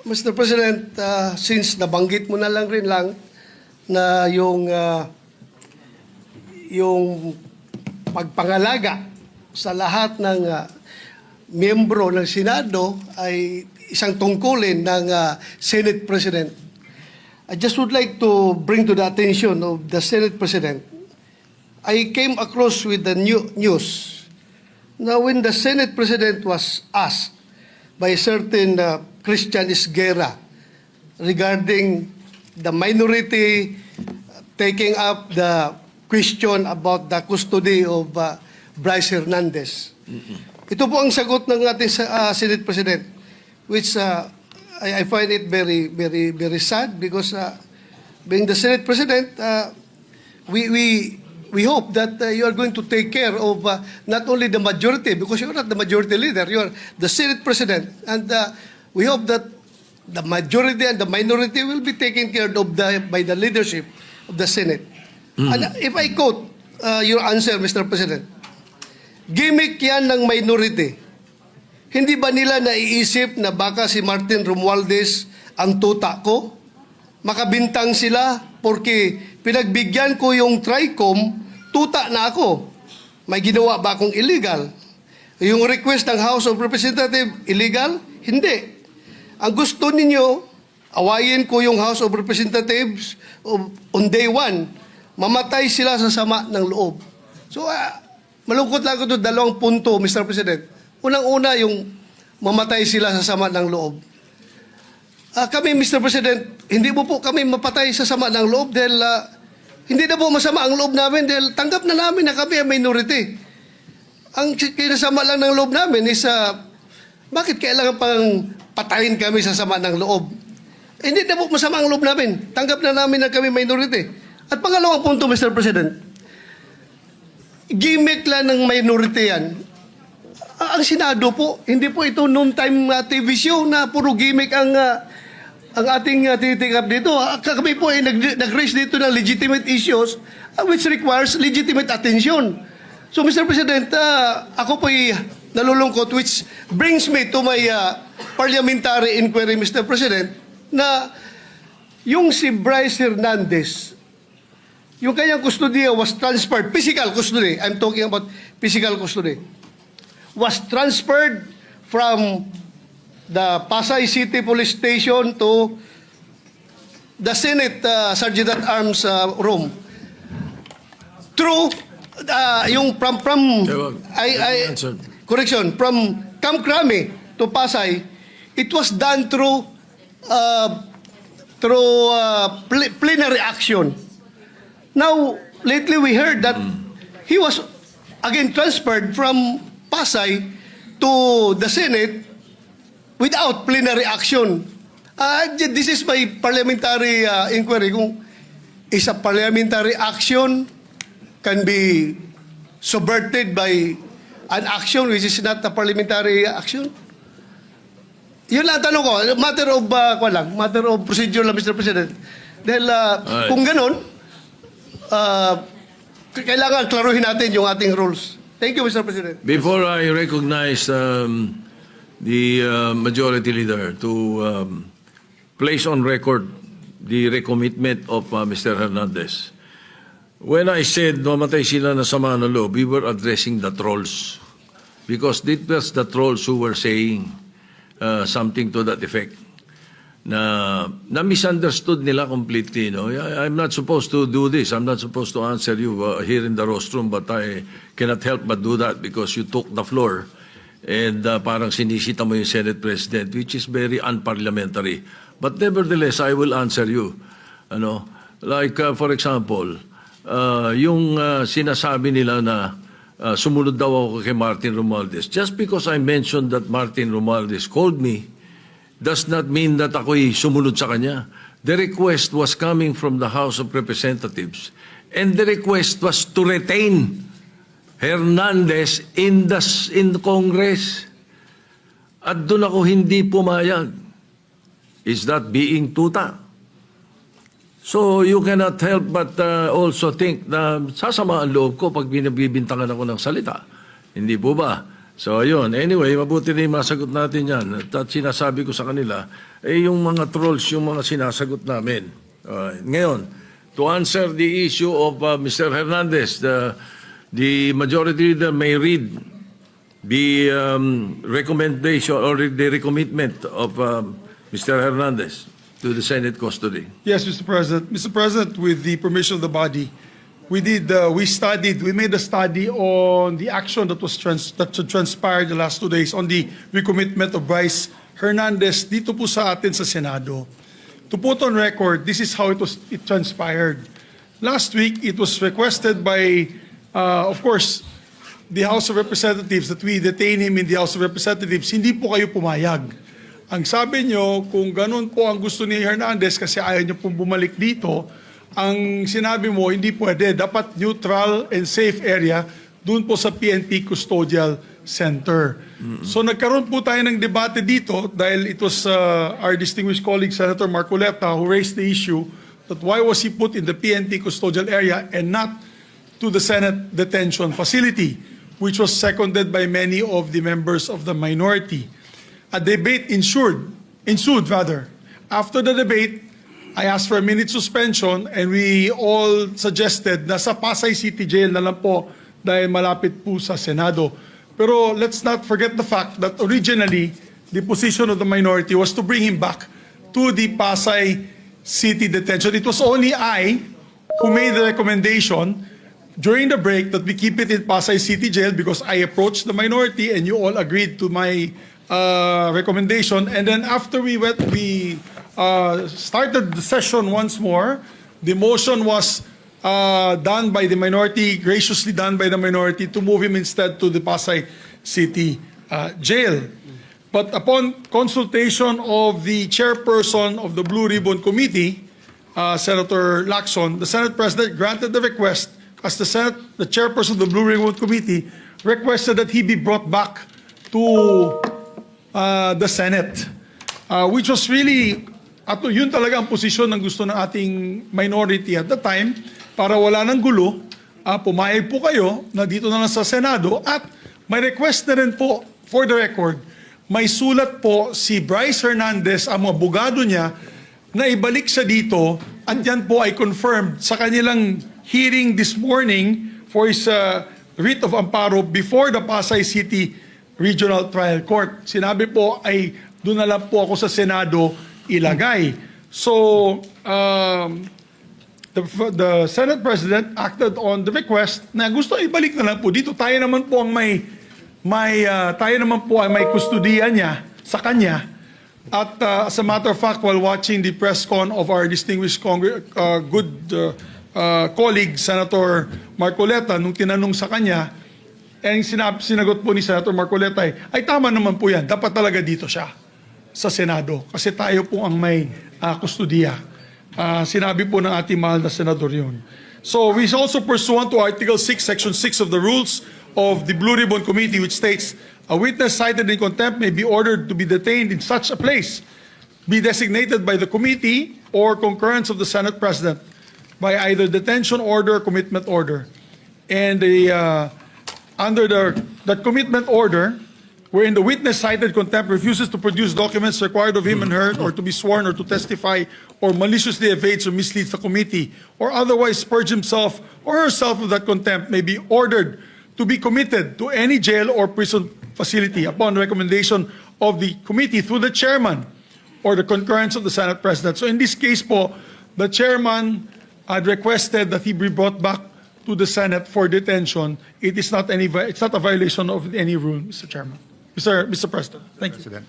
Mr. President, since nabanggit mo na lang rin na yung pagpangalaga sa lahat ng miyembro ng Senado ay isang tungkulin ng Senate President. I just would like to bring to the attention of the Senate President. I came across with the news. Now, when the Senate President was asked by a certain Christian Isguera regarding the minority taking up the question about the custody of Bryce Hernandez. Ito po ang sagot ng ating Senate President, which I find it very, very, very sad because being the Senate President, we hope that you are going to take care of not only the majority, because you're not the majority leader, you're the Senate President, and we hope that the majority and the minority will be taken care of by the leadership of the Senate. And if I quote your answer, Mr. President, gimmick yan ng minority. Hindi ba nila naiisip na baka si Martin Romualdez ang tuta ko? Makabintang sila porque pinagbigyan ko yung TRICOM, tuta na ako. May ginawa ba akong illegal? Yung request ng House of Representatives, illegal? Hindi. Ang gusto ninyo, awayin ko yung House of Representatives on day one. Mamatay sila sa sama ng loob. So, malungkot lang ko ito, dalawang punto, Mr. President. Unang-una, yung mamatay sila sa sama ng loob. Kami, Mr. President, hindi mo po kami mapatay sa sama ng loob dahil hindi na po masama ang loob namin dahil tanggap na namin na kami ang minority. Ang kinasama lang ng loob namin is bakit kailangan pang patayin kami sa sama ng loob? Hindi na po masama ang loob namin. Tanggap na namin na kami minority. At pangalawang punto, Mr. President, gimmick lang ng minority yan. Ang Senado po, hindi po ito noon-time TV show na puro gimmick ang ating tinitikap dito. Kami po ay nag-raise dito ng legitimate issues which requires legitimate attention. So, Mr. President, ako po ay nalulungkot, which brings me to my parliamentary inquiry, Mr. President, na yung si Bryce Hernandez, yung kanyang custodiya was transferred, physical custody, I'm talking about physical custody, was transferred from the Pasay City Police Station to the Senate Sergeant at Arms room. Through yung from correction, from Camp Crame to Pasay, it was done through plenary action. Now, lately we heard that he was again transferred from Pasay to the Senate without plenary action. This is my parliamentary inquiry. Kung is a parliamentary action can be subverted by an action which is not a parliamentary action? Yun lang tanong ko. Matter of procedure lang, Mr. President. Dahil kung ganun, kailangan klaruhin natin yung ating rules. Thank you, Mr. President. Before I recognize the majority leader to place on record the recommitment of Mr. Hernandez, when I said mamatay sila na sama ng loob, we were addressing the trolls because it was the trolls who were saying something to that effect na misunderstood nila completely. No? I'm not supposed to do this. I'm not supposed to answer you here in the rostrum, but I cannot help but do that because you took the floor and parang sinisita mo yung Senate President, which is very unparliamentary. But nevertheless, I will answer you. Like, for example, yung sinasabi nila na sumunod daw ako kay Martin Romualdez. Just because I mentioned that Martin Romualdez called me, does not mean that ako'y sumunod sa kanya. The request was coming from the House of Representatives. And the request was to retain Hernandez in Congress. At doon ako hindi pumayag. Is that being tuta? So you cannot help but also think na sasama ang loob ko pag binibintangan ako ng salita. Hindi po ba? So, ayun. Anyway, mabuti na yung masagot natin yan. At sinasabi ko sa kanila, yung mga trolls, yung mga sinasagot namin. Ngayon, to answer the issue of Mr. Hernandez, the majority leader may read the recommendation or the recommitment of Mr. Hernandez to the Senate custody. Yes, Mr. President. Mr. President, with the permission of the body, we made a study on the action that transpired the last 2 days on the recommitment of Bryce Hernandez dito po sa atin sa Senado. To put on record, this is how it transpired. Last week, it was requested by, of course, the House of Representatives that we detain him in the House of Representatives. Hindi po kayo pumayag. Ang sabi nyo, kung ganun po ang gusto ni Hernandez kasi ayaw nyo pong bumalik dito, ang sinabi mo, hindi pwede. Dapat neutral and safe area doon po sa PNP Custodial Center. So nagkaroon po tayo ng debate dito dahil it was our distinguished colleague Senator Marcoleta who raised the issue that why was he put in the PNP Custodial area and not to the Senate Detention Facility, which was seconded by many of the members of the minority. A debate ensued. After the debate, I asked for a minute suspension and we all suggested na sa Pasay City Jail na lang po dahil malapit po sa Senado. Pero let's not forget the fact that originally, the position of the minority was to bring him back to the Pasay City Detention. It was only I who made the recommendation during the break that we keep it in Pasay City Jail because I approached the minority and you all agreed to my recommendation. And then after we started the session once more, the motion was done by the minority, graciously done by the minority, to move him instead to the Pasay City Jail. But upon consultation of the chairperson of the Blue Ribbon Committee, Senator Lacson, the Senate President granted the request as the chairperson of the Blue Ribbon Committee requested that he be brought back to the Senate, which was really, yun talaga ang posisyon ng gusto ng ating minority at the time, para wala ng gulo, pumayag po kayo na dito na lang sa Senado at may request na rin po, for the record, may sulat po si Bryce Hernandez, ang mga abogado niya, na ibalik siya dito at yan po ay confirmed sa kanilang hearing this morning for his writ of amparo before the Pasay City Regional Trial Court. Sinabi po ay doon na lang po ako sa Senado ilagay. So, the Senate President acted on the request na gusto ibalik na lang po dito. Tayo naman po ang may kustudiya niya sa kanya. At as a matter of fact, while watching the press con of our distinguished colleague, Senator Marcoleta, nung tinanong sa kanya, ang sinagot po ni Senator Marcoleta ay tama naman po yan. Dapat talaga dito siya sa Senado. Kasi tayo po ang may kustudiya. Sinabi po ng ating mahal na senador yun. So we also pursuant to Article 6, Section 6 of the rules of the Blue Ribbon Committee, which states, a witness cited in contempt may be ordered to be detained in such a place, be designated by the committee or concurrence of the Senate President by either detention order or commitment order. And under that commitment order, wherein the witness cited contempt refuses to produce documents required of him and her, or to be sworn or to testify, or maliciously evades or misleads the committee, or otherwise purge himself or herself of that contempt, may be ordered to be committed to any jail or prison facility upon recommendation of the committee through the chairman or the concurrence of the Senate President. So in this case po, the chairman had requested that he be brought back to the Senate for detention. It's not a violation of any rule, Mr. Chairman. Mr. President. Thank you.